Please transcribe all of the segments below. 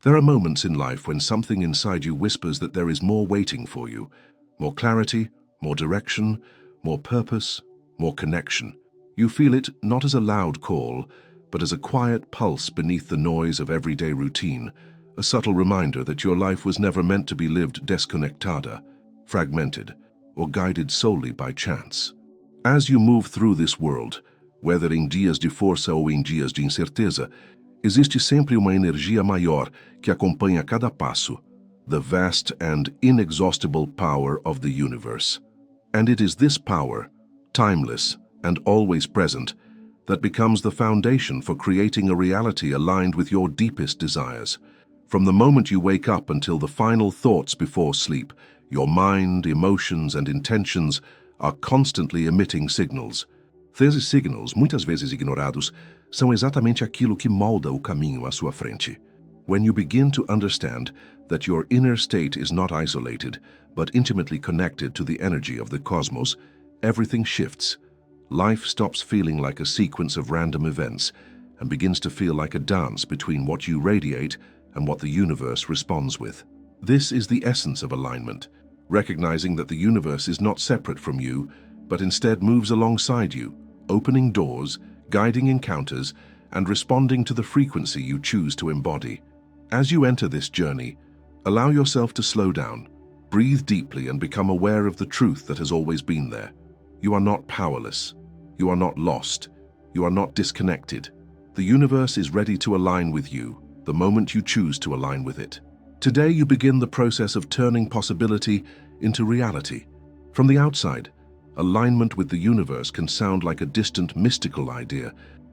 There are moments in life when something inside you whispers that there is more waiting for you, more clarity, more direction, more purpose, more connection. You feel it not as a loud call, but as a quiet pulse beneath the noise of everyday routine, a subtle reminder that your life was never meant to be lived desconectada, fragmented, or guided solely by chance. As you move through this world, whether em dias de força ou em dias de incerteza, existe sempre uma energia maior que acompanha cada passo, the vast and inexhaustible power of the universe. And it is this power, timeless and always present, that becomes the foundation for creating a reality aligned with your deepest desires. From the moment you wake up until the final thoughts before sleep, your mind, emotions, and intentions are constantly emitting signals. Esses signals, muitas vezes ignorados, são exatamente aquilo que molda o caminho à sua frente. When you begin to understand that your inner state is not isolated, but intimately connected to the energy of the cosmos, everything shifts. Life stops feeling like a sequence of random events and begins to feel like a dance between what you radiate and what the universe responds with. This is the essence of alignment, recognizing that the universe is not separate from you, but instead moves alongside you, opening doors, guiding encounters, and responding to the frequency you choose to embody. As you enter this journey, allow yourself to slow down, breathe deeply, and become aware of the truth that has always been there. You are not powerless. You are not lost. You are not disconnected. The universe is ready to align with you the moment you choose to align with it. Today you begin the process of turning possibility into reality. From the outside, alignment with the universe can sound like a distant mystical idea,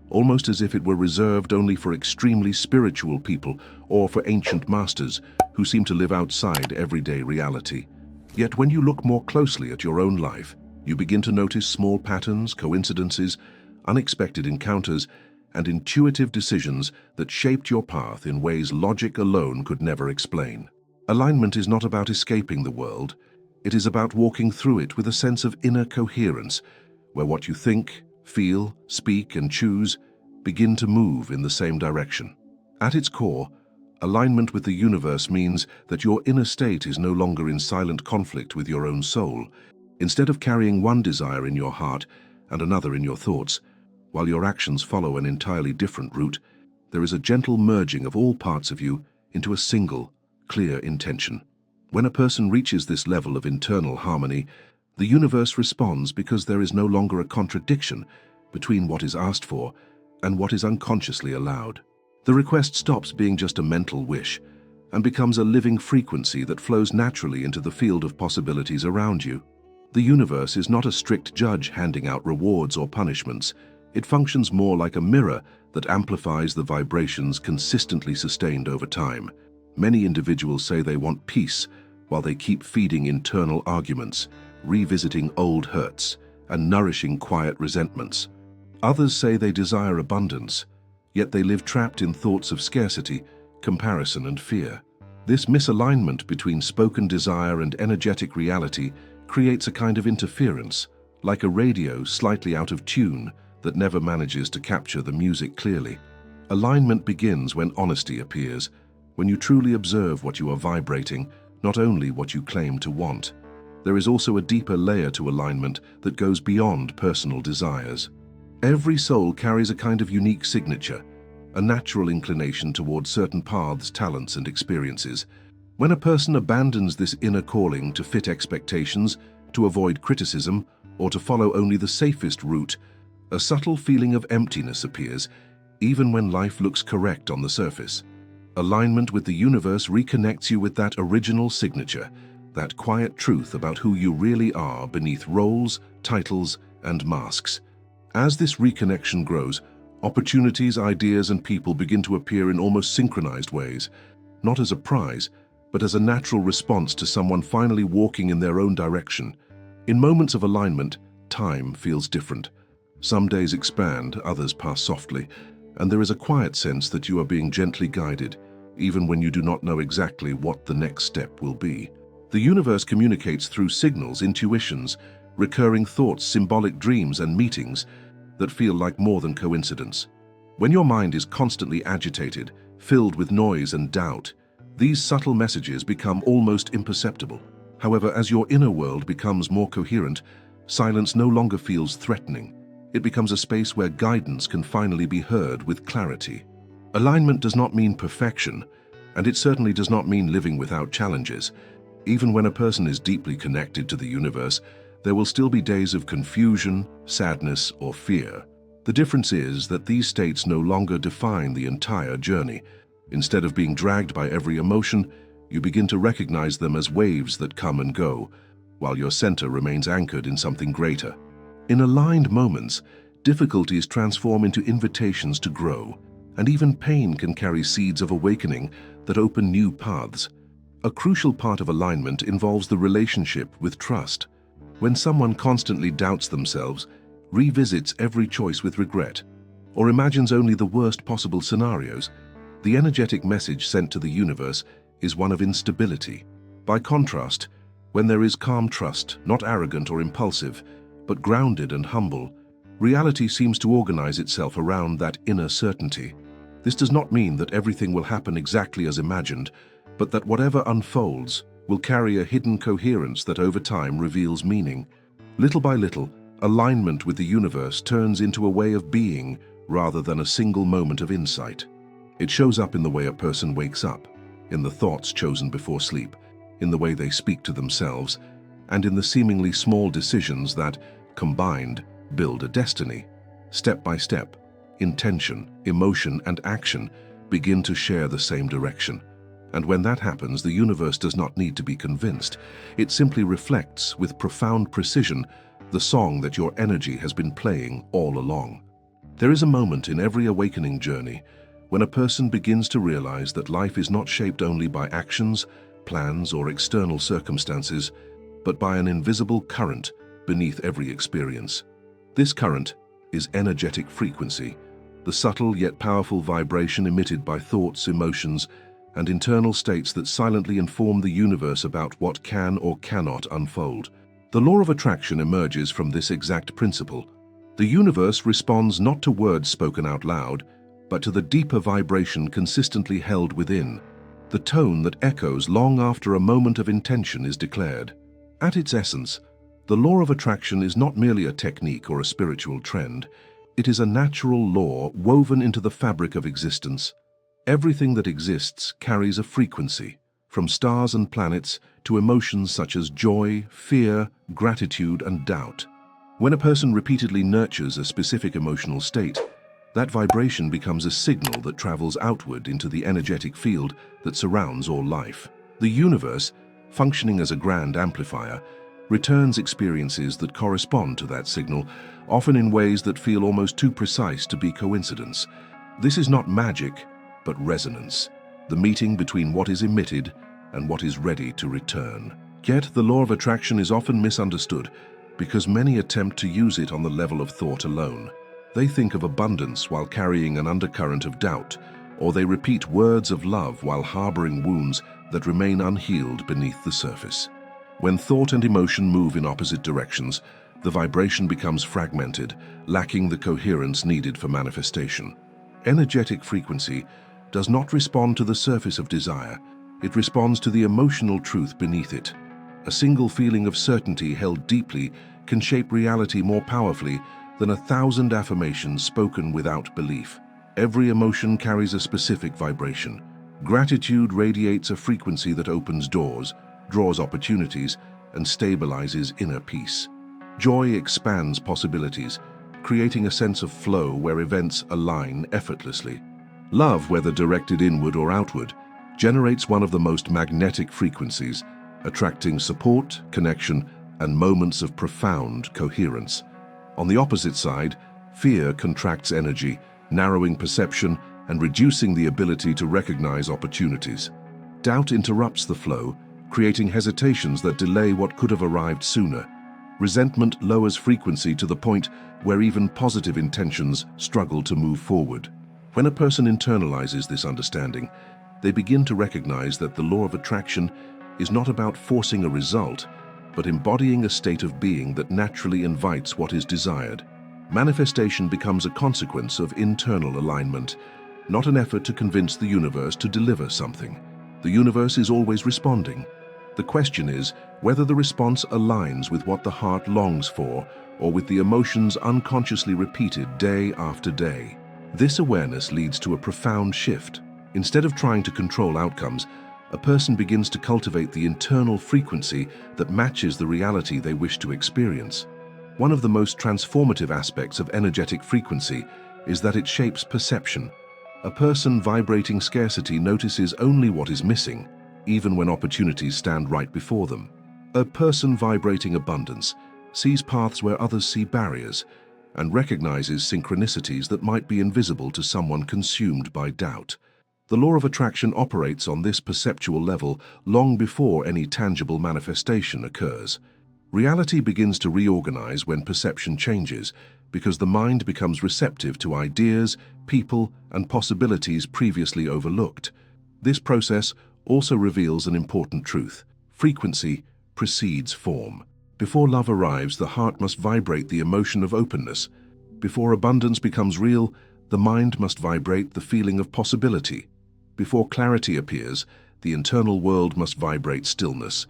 almost as if it were reserved only for extremely spiritual people or for ancient masters who seem to live outside everyday reality. Yet when you look more closely at your own life, you begin to notice small patterns, coincidences, unexpected encounters, and intuitive decisions that shaped your path in ways logic alone could never explain. Alignment is not about escaping the world. It is about walking through it with a sense of inner coherence, where what you think, feel, speak, and choose begin to move in the same direction. At its core, alignment with the universe means that your inner state is no longer in silent conflict with your own soul. Instead of carrying one desire in your heart and another in your thoughts, while your actions follow an entirely different route, there is a gentle merging of all parts of you into a single, clear intention. When a person reaches this level of internal harmony, the universe responds because there is no longer a contradiction between what is asked for and what is unconsciously allowed. The request stops being just a mental wish and becomes a living frequency that flows naturally into the field of possibilities around you. The universe is not a strict judge handing out rewards or punishments. It functions more like a mirror that amplifies the vibrations consistently sustained over time. Many individuals say they want peace while they keep feeding internal arguments, revisiting old hurts, and nourishing quiet resentments. Others say they desire abundance, yet they live trapped in thoughts of scarcity, comparison, and fear. This misalignment between spoken desire and energetic reality creates a kind of interference, like a radio slightly out of tune that never manages to capture the music clearly. Alignment begins when honesty appears, when you truly observe what you are vibrating, not only what you claim to want. There is also a deeper layer to alignment that goes beyond personal desires. Every soul carries a kind of unique signature, a natural inclination towards certain paths, talents, and experiences. When a person abandons this inner calling to fit expectations, to avoid criticism, or to follow only the safest route, a subtle feeling of emptiness appears, even when life looks correct on the surface. Alignment with the universe reconnects you with that original signature, that quiet truth about who you really are beneath roles, titles, and masks. As this reconnection grows, opportunities, ideas, and people begin to appear in almost synchronized ways, not as a prize, but as a natural response to someone finally walking in their own direction. In moments of alignment, time feels different. Some days expand, others pass softly, and there is a quiet sense that you are being gently guided, even when you do not know exactly what the next step will be. The universe communicates through signals, intuitions, recurring thoughts, symbolic dreams, and meetings that feel like more than coincidence. When your mind is constantly agitated, filled with noise and doubt. These subtle messages become almost imperceptible. However, as your inner world becomes more coherent, silence no longer feels threatening. It becomes a space where guidance can finally be heard with clarity. Alignment does not mean perfection, and it certainly does not mean living without challenges. Even when a person is deeply connected to the universe, there will still be days of confusion, sadness, or fear. The difference is that these states no longer define the entire journey. Instead of being dragged by every emotion, you begin to recognize them as waves that come and go, while your center remains anchored in something greater. In aligned moments, difficulties transform into invitations to grow, and even pain can carry seeds of awakening that open new paths. A crucial part of alignment involves the relationship with trust. When someone constantly doubts themselves, revisits every choice with regret, or imagines only the worst possible scenarios, the energetic message sent to the universe is one of instability. By contrast, when there is calm trust, not arrogant or impulsive, but grounded and humble, reality seems to organize itself around that inner certainty. This does not mean that everything will happen exactly as imagined, but that whatever unfolds will carry a hidden coherence that over time reveals meaning. Little by little, alignment with the universe turns into a way of being rather than a single moment of insight. It shows up in the way a person wakes up, in the thoughts chosen before sleep, in the way they speak to themselves, and in the seemingly small decisions that, combined, build a destiny. Step by step, intention, emotion, and action begin to share the same direction. And when that happens, the universe does not need to be convinced. It simply reflects with profound precision the song that your energy has been playing all along. There is a moment in every awakening journey when a person begins to realize that life is not shaped only by actions, plans, or external circumstances, but by an invisible current beneath every experience. This current is energetic frequency, the subtle yet powerful vibration emitted by thoughts, emotions, and internal states that silently inform the universe about what can or cannot unfold. The law of attraction emerges from this exact principle. The universe responds not to words spoken out loud, but to the deeper vibration consistently held within, the tone that echoes long after a moment of intention is declared. At its essence, the law of attraction is not merely a technique or a spiritual trend. It is a natural law woven into the fabric of existence. Everything that exists carries a frequency, from stars and planets to emotions such as joy, fear, gratitude, and doubt. When a person repeatedly nurtures a specific emotional state, that vibration becomes a signal that travels outward into the energetic field that surrounds all life. The universe, functioning as a grand amplifier, returns experiences that correspond to that signal, often in ways that feel almost too precise to be coincidence. This is not magic, but resonance, the meeting between what is emitted and what is ready to return. Yet, the law of attraction is often misunderstood because many attempt to use it on the level of thought alone. They think of abundance while carrying an undercurrent of doubt, or they repeat words of love while harboring wounds that remain unhealed beneath the surface. When thought and emotion move in opposite directions, the vibration becomes fragmented, lacking the coherence needed for manifestation. Energetic frequency does not respond to the surface of desire, it responds to the emotional truth beneath it. A single feeling of certainty held deeply can shape reality more powerfully than 1,000 affirmations spoken without belief. Every emotion carries a specific vibration. Gratitude radiates a frequency that opens doors, draws opportunities, and stabilizes inner peace. Joy expands possibilities, creating a sense of flow where events align effortlessly. Love, whether directed inward or outward, generates one of the most magnetic frequencies, attracting support, connection, and moments of profound coherence. On the opposite side, fear contracts energy, narrowing perception and reducing the ability to recognize opportunities. Doubt interrupts the flow, creating hesitations that delay what could have arrived sooner. Resentment lowers frequency to the point where even positive intentions struggle to move forward. When a person internalizes this understanding, they begin to recognize that the law of attraction is not about forcing a result, but embodying a state of being that naturally invites what is desired. Manifestation becomes a consequence of internal alignment, not an effort to convince the universe to deliver something. The universe is always responding. The question is whether the response aligns with what the heart longs for or with the emotions unconsciously repeated day after day. This awareness leads to a profound shift. Instead of trying to control outcomes, a person begins to cultivate the internal frequency that matches the reality they wish to experience. One of the most transformative aspects of energetic frequency is that it shapes perception. A person vibrating scarcity notices only what is missing, even when opportunities stand right before them. A person vibrating abundance sees paths where others see barriers and recognizes synchronicities that might be invisible to someone consumed by doubt. The law of attraction operates on this perceptual level long before any tangible manifestation occurs. Reality begins to reorganize when perception changes, because the mind becomes receptive to ideas, people, and possibilities previously overlooked. This process also reveals an important truth. Frequency precedes form. Before love arrives, the heart must vibrate the emotion of openness. Before abundance becomes real, the mind must vibrate the feeling of possibility. Before clarity appears, the internal world must vibrate stillness.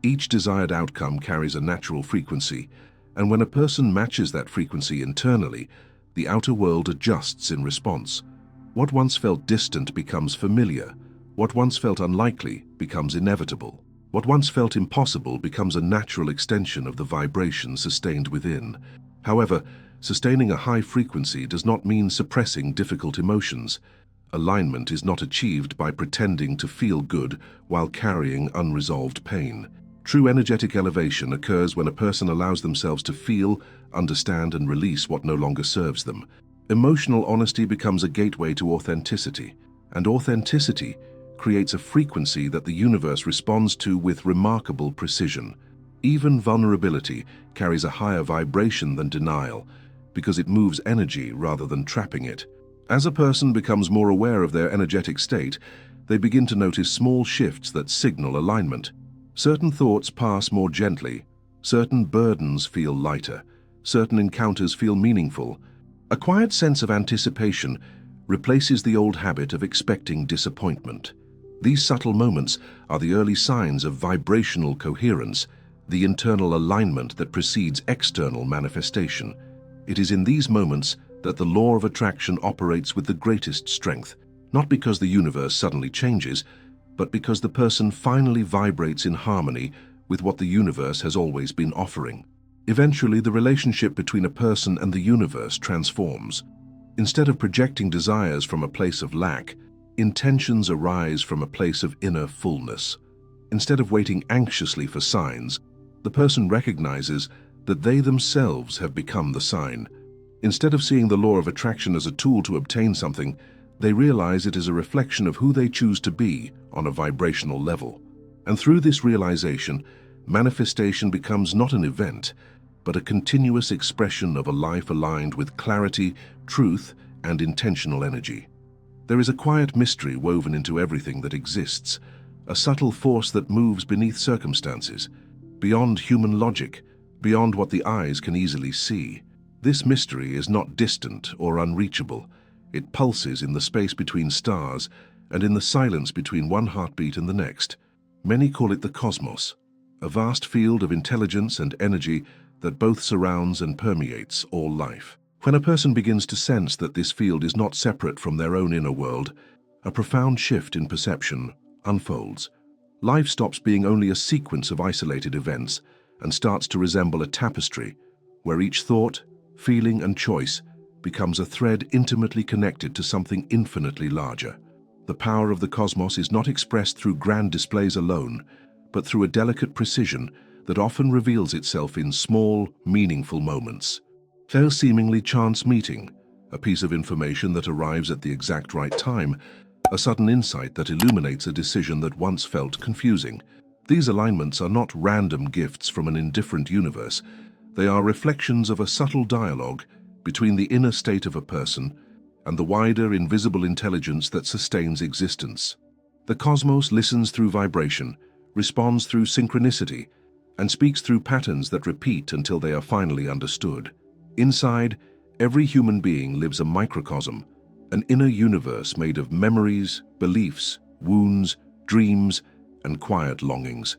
Each desired outcome carries a natural frequency, and when a person matches that frequency internally, the outer world adjusts in response. What once felt distant becomes familiar. What once felt unlikely becomes inevitable. What once felt impossible becomes a natural extension of the vibration sustained within. However, sustaining a high frequency does not mean suppressing difficult emotions. Alignment is not achieved by pretending to feel good while carrying unresolved pain. True energetic elevation occurs when a person allows themselves to feel, understand, and release what no longer serves them. Emotional honesty becomes a gateway to authenticity, and authenticity creates a frequency that the universe responds to with remarkable precision. Even vulnerability carries a higher vibration than denial, because it moves energy rather than trapping it. As a person becomes more aware of their energetic state, they begin to notice small shifts that signal alignment. Certain thoughts pass more gently, certain burdens feel lighter, certain encounters feel meaningful. A quiet sense of anticipation replaces the old habit of expecting disappointment. These subtle moments are the early signs of vibrational coherence, the internal alignment that precedes external manifestation. It is in these moments that the law of attraction operates with the greatest strength, not because the universe suddenly changes, but because the person finally vibrates in harmony with what the universe has always been offering. Eventually, the relationship between a person and the universe transforms. Instead of projecting desires from a place of lack, intentions arise from a place of inner fullness. Instead of waiting anxiously for signs, the person recognizes that they themselves have become the sign. Instead of seeing the law of attraction as a tool to obtain something, they realize it is a reflection of who they choose to be on a vibrational level. And through this realization, manifestation becomes not an event, but a continuous expression of a life aligned with clarity, truth, and intentional energy. There is a quiet mystery woven into everything that exists, a subtle force that moves beneath circumstances, beyond human logic, beyond what the eyes can easily see. This mystery is not distant or unreachable. It pulses in the space between stars and in the silence between one heartbeat and the next. Many call it the cosmos, a vast field of intelligence and energy that both surrounds and permeates all life. When a person begins to sense that this field is not separate from their own inner world, a profound shift in perception unfolds. Life stops being only a sequence of isolated events and starts to resemble a tapestry where each thought, feeling, and choice becomes a thread intimately connected to something infinitely larger. The power of the cosmos is not expressed through grand displays alone, but through a delicate precision that often reveals itself in small, meaningful moments. A seemingly chance meeting, a piece of information that arrives at the exact right time, a sudden insight that illuminates a decision that once felt confusing. These alignments are not random gifts from an indifferent universe. They are reflections of a subtle dialogue between the inner state of a person and the wider, invisible intelligence that sustains existence. The cosmos listens through vibration, responds through synchronicity, and speaks through patterns that repeat until they are finally understood. Inside, every human being lives a microcosm, an inner universe made of memories, beliefs, wounds, dreams, and quiet longings.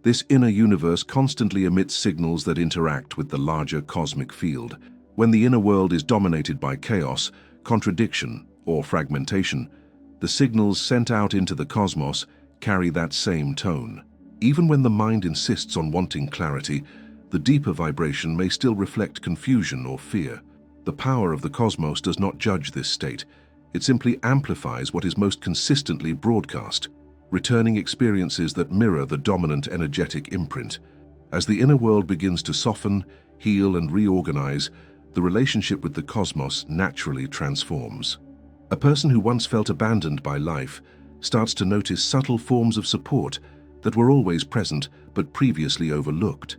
This inner universe constantly emits signals that interact with the larger cosmic field. When the inner world is dominated by chaos, contradiction, or fragmentation, the signals sent out into the cosmos carry that same tone. Even when the mind insists on wanting clarity, the deeper vibration may still reflect confusion or fear. The power of the cosmos does not judge this state. It simply amplifies what is most consistently broadcast, returning experiences that mirror the dominant energetic imprint. As the inner world begins to soften, heal, and reorganize, the relationship with the cosmos naturally transforms. A person who once felt abandoned by life starts to notice subtle forms of support that were always present but previously overlooked.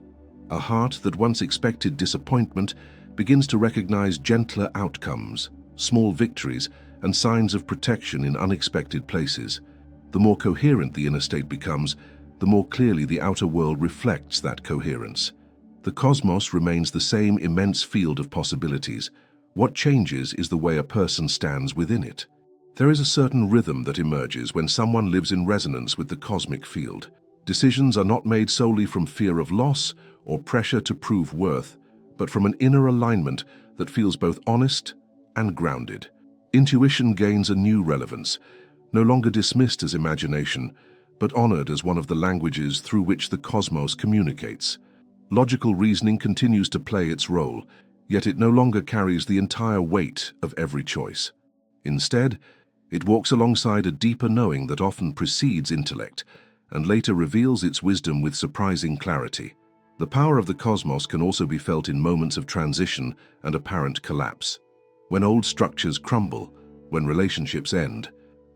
A heart that once expected disappointment begins to recognize gentler outcomes, small victories, and signs of protection in unexpected places. The more coherent the inner state becomes, the more clearly the outer world reflects that coherence. The cosmos remains the same immense field of possibilities. What changes is the way a person stands within it. There is a certain rhythm that emerges when someone lives in resonance with the cosmic field. Decisions are not made solely from fear of loss or pressure to prove worth, but from an inner alignment that feels both honest and grounded. Intuition gains a new relevance, no longer dismissed as imagination, but honored as one of the languages through which the cosmos communicates. Logical reasoning continues to play its role, yet it no longer carries the entire weight of every choice. Instead, it walks alongside a deeper knowing that often precedes intellect and later reveals its wisdom with surprising clarity. The power of the cosmos can also be felt in moments of transition and apparent collapse. When old structures crumble, when relationships end,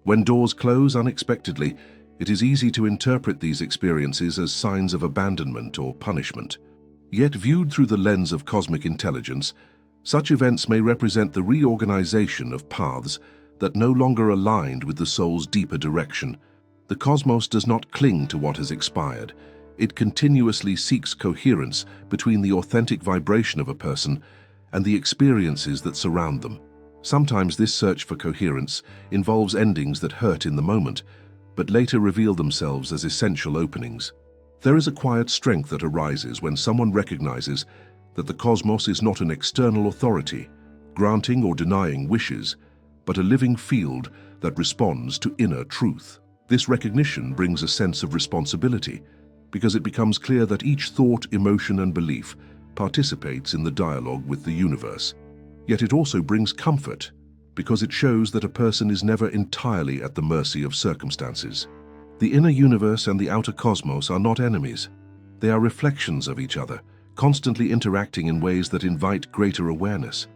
when doors close unexpectedly, it is easy to interpret these experiences as signs of abandonment or punishment. Yet viewed through the lens of cosmic intelligence, such events may represent the reorganization of paths that no longer aligned with the soul's deeper direction. The cosmos does not cling to what has expired. It continuously seeks coherence between the authentic vibration of a person and the experiences that surround them. Sometimes this search for coherence involves endings that hurt in the moment, but later reveal themselves as essential openings. There is a quiet strength that arises when someone recognizes that the cosmos is not an external authority, granting or denying wishes, but a living field that responds to inner truth. This recognition brings a sense of responsibility, because it becomes clear that each thought, emotion, and belief participates in the dialogue with the universe. Yet it also brings comfort, because it shows that a person is never entirely at the mercy of circumstances. The inner universe and the outer cosmos are not enemies. They are reflections of each other, constantly interacting in ways that invite greater awareness.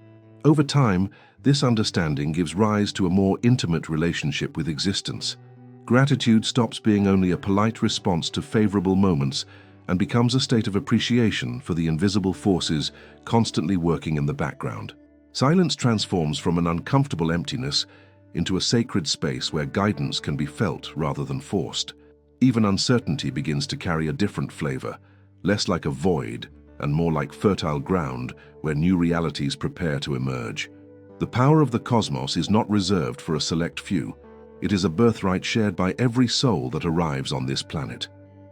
Over time, this understanding gives rise to a more intimate relationship with existence. Gratitude stops being only a polite response to favorable moments and becomes a state of appreciation for the invisible forces constantly working in the background. Silence transforms from an uncomfortable emptiness into a sacred space where guidance can be felt rather than forced. Even uncertainty begins to carry a different flavor, less like a void and more like fertile ground where new realities prepare to emerge. The power of the cosmos is not reserved for a select few. It is a birthright shared by every soul that arrives on this planet.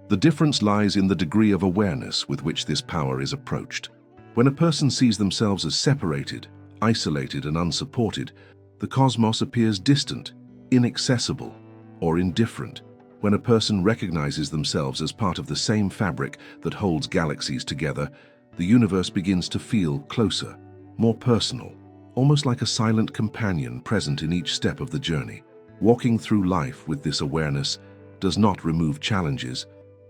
The difference lies in the degree of awareness with which this power is approached. When a person sees themselves as separated, isolated, and unsupported, the cosmos appears distant, inaccessible, or indifferent. When a person recognizes themselves as part of the same fabric that holds galaxies together, the universe begins to feel closer, more personal, almost like a silent companion present in each step of the journey. Walking through life with this awareness does not remove challenges,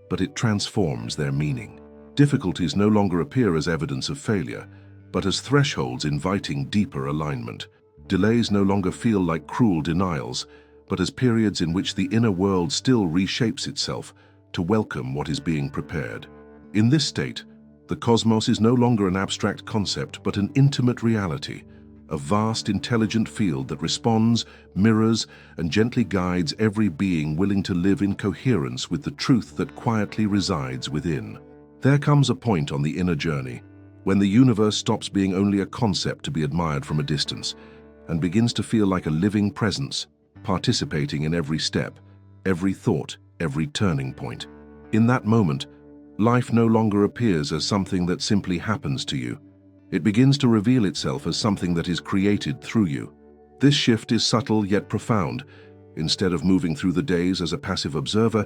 but it transforms their meaning. Difficulties no longer appear as evidence of failure, but as thresholds inviting deeper alignment. Delays no longer feel like cruel denials, but as periods in which the inner world still reshapes itself to welcome what is being prepared. In this state, the cosmos is no longer an abstract concept, but an intimate reality, a vast, intelligent field that responds, mirrors, and gently guides every being willing to live in coherence with the truth that quietly resides within. There comes a point on the inner journey when the universe stops being only a concept to be admired from a distance, and begins to feel like a living presence, participating in every step, every thought, every turning point. In that moment, life no longer appears as something that simply happens to you. It begins to reveal itself as something that is created through you. This shift is subtle yet profound. Instead of moving through the days as a passive observer,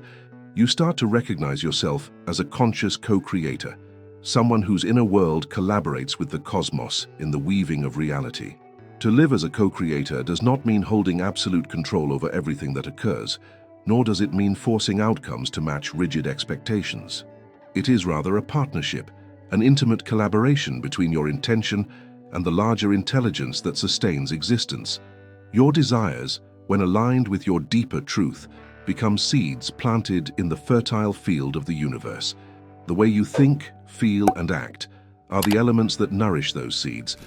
you start to recognize yourself as a conscious co-creator, someone whose inner world collaborates with the cosmos in the weaving of reality. To live as a co-creator does not mean holding absolute control over everything that occurs, nor does it mean forcing outcomes to match rigid expectations. It is rather a partnership, an intimate collaboration between your intention and the larger intelligence that sustains existence. Your desires, when aligned with your deeper truth, become seeds planted in the fertile field of the universe. The way you think, feel, and act are the elements that nourish those seeds,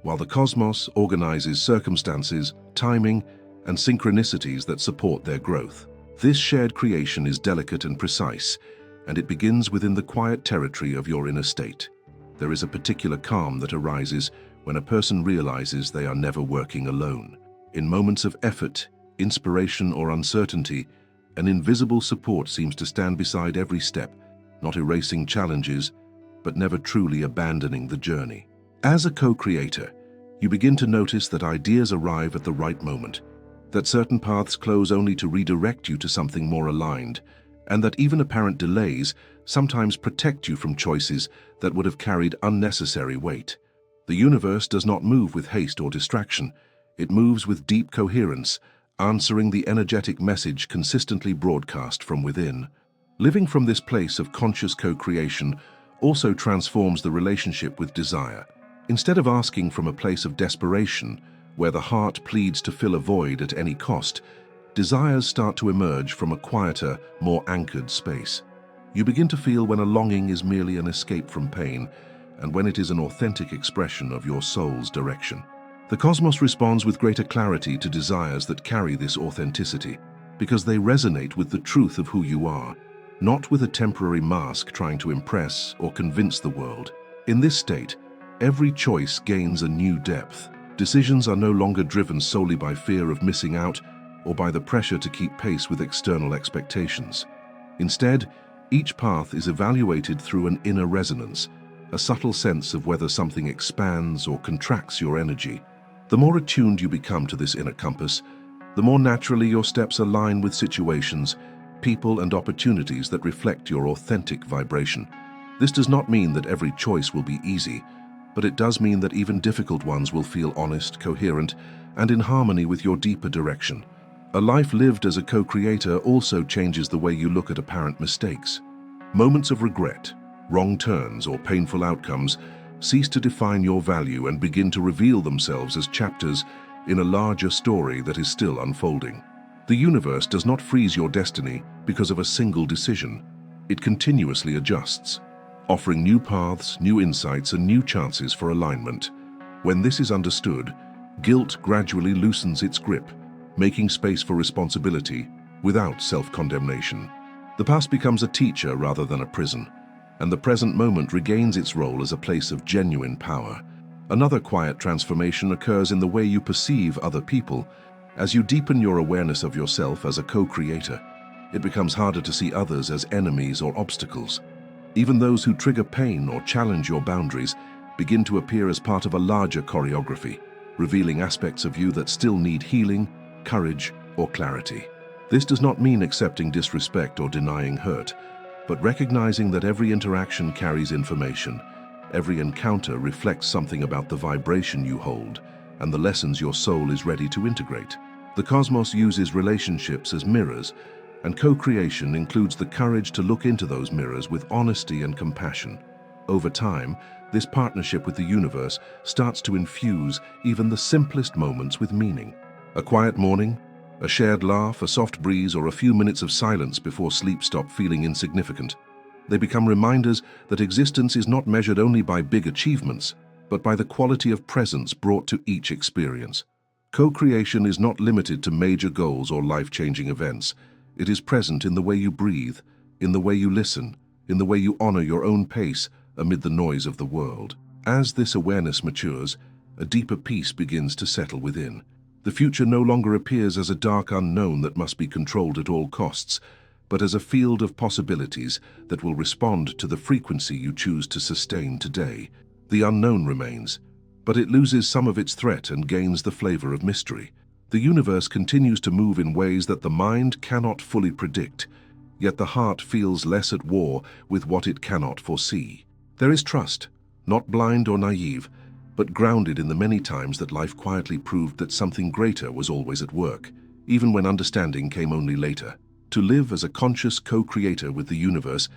while the cosmos organizes circumstances, timing, and synchronicities that support their growth. This shared creation is delicate and precise, and it begins within the quiet territory of your inner state. There is a particular calm that arises when a person realizes they are never working alone. In moments of effort, inspiration, or uncertainty, an invisible support seems to stand beside every step, not erasing challenges, but never truly abandoning the journey. As a co-creator, you begin to notice that ideas arrive at the right moment, that certain paths close only to redirect you to something more aligned, and that even apparent delays sometimes protect you from choices that would have carried unnecessary weight. The universe does not move with haste or distraction. It moves with deep coherence, answering the energetic message consistently broadcast from within. Living from this place of conscious co-creation also transforms the relationship with desire. Instead of asking from a place of desperation, where the heart pleads to fill a void at any cost, desires start to emerge from a quieter, more anchored space. You begin to feel when a longing is merely an escape from pain, and when it is an authentic expression of your soul's direction. The cosmos responds with greater clarity to desires that carry this authenticity, because they resonate with the truth of who you are, not with a temporary mask trying to impress or convince the world. In this state, every choice gains a new depth. Decisions are no longer driven solely by fear of missing out or by the pressure to keep pace with external expectations. Instead, each path is evaluated through an inner resonance, a subtle sense of whether something expands or contracts your energy. The more attuned you become to this inner compass, the more naturally your steps align with situations, people, and opportunities that reflect your authentic vibration. This does not mean that every choice will be easy, but it does mean that even difficult ones will feel honest, coherent, and in harmony with your deeper direction. A life lived as a co-creator also changes the way you look at apparent mistakes. Moments of regret, wrong turns, or painful outcomes cease to define your value and begin to reveal themselves as chapters in a larger story that is still unfolding. The universe does not freeze your destiny because of a single decision. It continuously adjusts, offering new paths, new insights, and new chances for alignment. When this is understood, guilt gradually loosens its grip, making space for responsibility without self-condemnation. The past becomes a teacher rather than a prison, and the present moment regains its role as a place of genuine power. Another quiet transformation occurs in the way you perceive other people. As you deepen your awareness of yourself as a co-creator, it becomes harder to see others as enemies or obstacles. Even those who trigger pain or challenge your boundaries begin to appear as part of a larger choreography, revealing aspects of you that still need healing, courage, or clarity. This does not mean accepting disrespect or denying hurt, but recognizing that every interaction carries information. Every encounter reflects something about the vibration you hold and the lessons your soul is ready to integrate. The cosmos uses relationships as mirrors, and co-creation includes the courage to look into those mirrors with honesty and compassion. Over time, this partnership with the universe starts to infuse even the simplest moments with meaning. A quiet morning, a shared laugh, a soft breeze, or a few minutes of silence before sleep stop feeling insignificant. They become reminders that existence is not measured only by big achievements, but by the quality of presence brought to each experience. Co-creation is not limited to major goals or life-changing events. It is present in the way you breathe, in the way you listen, in the way you honor your own pace amid the noise of the world. As this awareness matures, a deeper peace begins to settle within. The future no longer appears as a dark unknown that must be controlled at all costs, but as a field of possibilities that will respond to the frequency you choose to sustain today. The unknown remains, but it loses some of its threat and gains the flavor of mystery. The universe continues to move in ways that the mind cannot fully predict, yet the heart feels less at war with what it cannot foresee. There is trust, not blind or naive, but grounded in the many times that life quietly proved that something greater was always at work, even when understanding came only later. To live as a conscious co-creator with the universe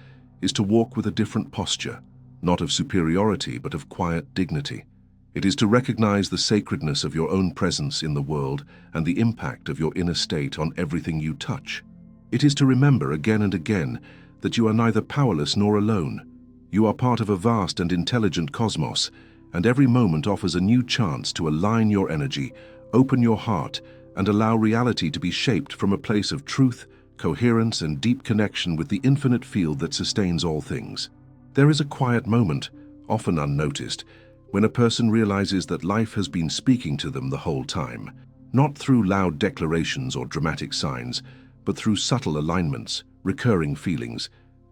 is to walk with a different posture, not of superiority but of quiet dignity. It is to recognize the sacredness of your own presence in the world and the impact of your inner state on everything you touch. It is to remember again and again that you are neither powerless nor alone. You are part of a vast and intelligent cosmos, and every moment offers a new chance to align your energy, open your heart, and allow reality to be shaped from a place of truth, coherence, and deep connection with the infinite field that sustains all things. There is a quiet moment, often unnoticed, when a person realizes that life has been speaking to them the whole time, not through loud declarations or dramatic signs, but through subtle alignments, recurring feelings,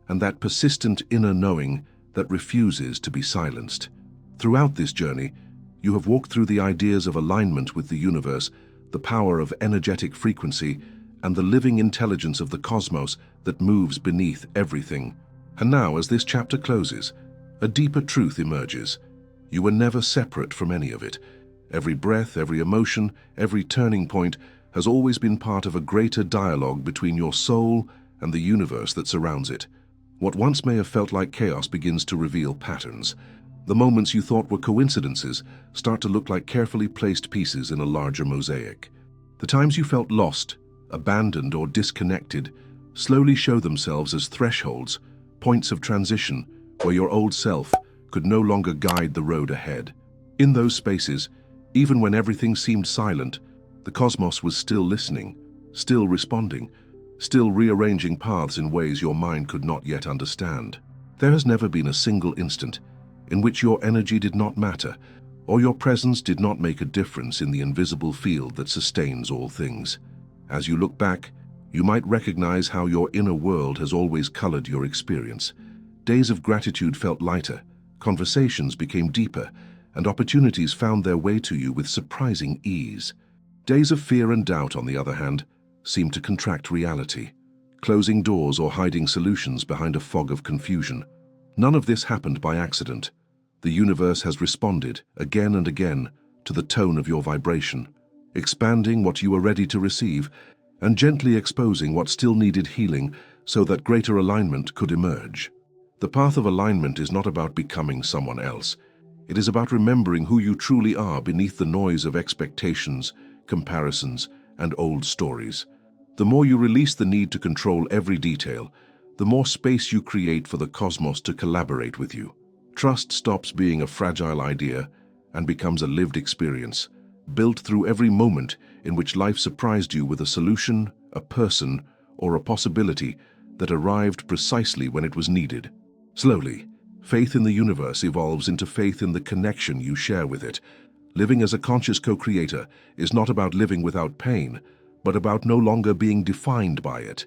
and that persistent inner knowing that refuses to be silenced. Throughout this journey, you have walked through the ideas of alignment with the universe, the power of energetic frequency, and the living intelligence of the cosmos that moves beneath everything. And now, as this chapter closes, a deeper truth emerges. You were never separate from any of it. Every breath, every emotion, every turning point has always been part of a greater dialogue between your soul and the universe that surrounds it. What once may have felt like chaos begins to reveal patterns. The moments you thought were coincidences start to look like carefully placed pieces in a larger mosaic. The times you felt lost, abandoned, or disconnected slowly show themselves as thresholds, points of transition where your old self could no longer guide the road ahead. In those spaces, even when everything seemed silent, the cosmos was still listening, still responding, still rearranging paths in ways your mind could not yet understand. There has never been a single instant in which your energy did not matter, or your presence did not make a difference in the invisible field that sustains all things. As you look back, you might recognize how your inner world has always colored your experience. Days of gratitude felt lighter, conversations became deeper, and opportunities found their way to you with surprising ease. Days of fear and doubt, on the other hand, seemed to contract reality, closing doors or hiding solutions behind a fog of confusion. None of this happened by accident. The universe has responded, again and again, to the tone of your vibration, expanding what you were ready to receive and gently exposing what still needed healing so that greater alignment could emerge. The path of alignment is not about becoming someone else. It is about remembering who you truly are beneath the noise of expectations, comparisons, and old stories. The more you release the need to control every detail, the more space you create for the cosmos to collaborate with you. Trust stops being a fragile idea and becomes a lived experience, built through every moment in which life surprised you with a solution, a person, or a possibility that arrived precisely when it was needed. Slowly, faith in the universe evolves into faith in the connection you share with it. Living as a conscious co-creator is not about living without pain, but about no longer being defined by it.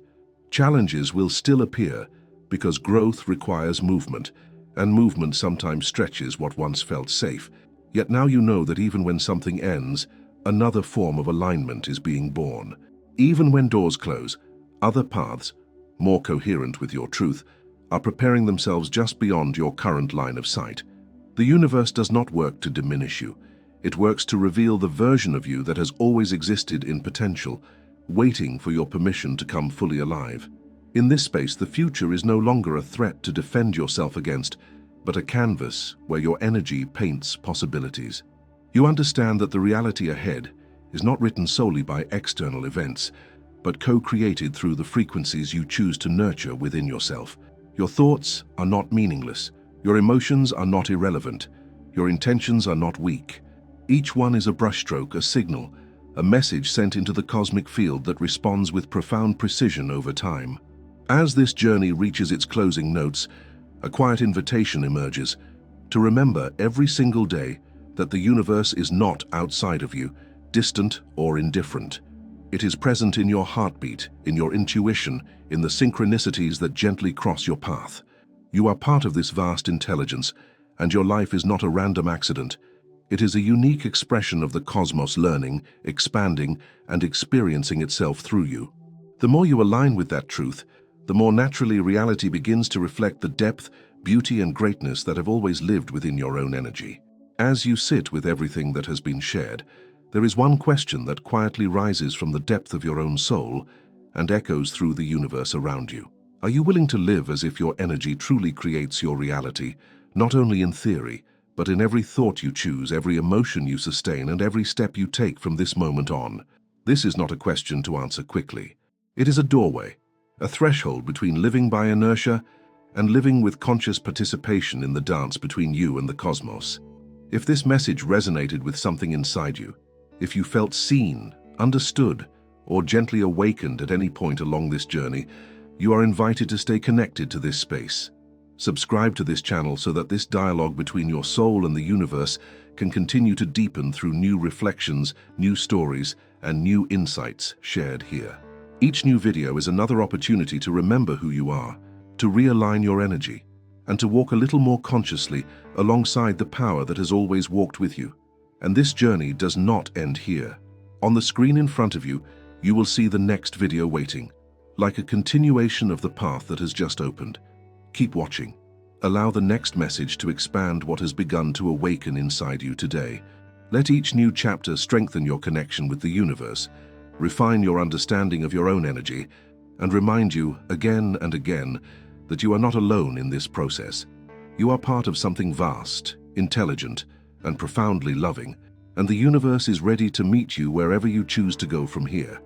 Challenges will still appear because growth requires movement, and movement sometimes stretches what once felt safe. Yet now you know that even when something ends, another form of alignment is being born. Even when doors close, other paths, more coherent with your truth, are preparing themselves just beyond your current line of sight. The universe does not work to diminish you. It works to reveal the version of you that has always existed in potential, waiting for your permission to come fully alive. In this space, the future is no longer a threat to defend yourself against, but a canvas where your energy paints possibilities. You understand that the reality ahead is not written solely by external events, but co-created through the frequencies you choose to nurture within yourself. Your thoughts are not meaningless. Your emotions are not irrelevant. Your intentions are not weak. Each one is a brushstroke, a signal, a message sent into the cosmic field that responds with profound precision over time. As this journey reaches its closing notes, a quiet invitation emerges to remember every single day that the universe is not outside of you, distant or indifferent. It is present in your heartbeat, in your intuition, in the synchronicities that gently cross your path. You are part of this vast intelligence, and your life is not a random accident. It is a unique expression of the cosmos learning, expanding, and experiencing itself through you. The more you align with that truth, the more naturally reality begins to reflect the depth, beauty, and greatness that have always lived within your own energy. As you sit with everything that has been shared, there is one question that quietly rises from the depth of your own soul and echoes through the universe around you. Are you willing to live as if your energy truly creates your reality, not only in theory, but in every thought you choose, every emotion you sustain, and every step you take from this moment on? This is not a question to answer quickly. It is a doorway, a threshold between living by inertia and living with conscious participation in the dance between you and the cosmos. If this message resonated with something inside you, if you felt seen, understood, or gently awakened at any point along this journey, you are invited to stay connected to this space. Subscribe to this channel so that this dialogue between your soul and the universe can continue to deepen through new reflections, new stories, and new insights shared here. Each new video is another opportunity to remember who you are, to realign your energy, and to walk a little more consciously alongside the power that has always walked with you. And this journey does not end here. On the screen in front of you, you will see the next video waiting, like a continuation of the path that has just opened. Keep watching. Allow the next message to expand what has begun to awaken inside you today. Let each new chapter strengthen your connection with the universe, refine your understanding of your own energy, and remind you again and again that you are not alone in this process. You are part of something vast, intelligent, and profoundly loving, and the universe is ready to meet you wherever you choose to go from here.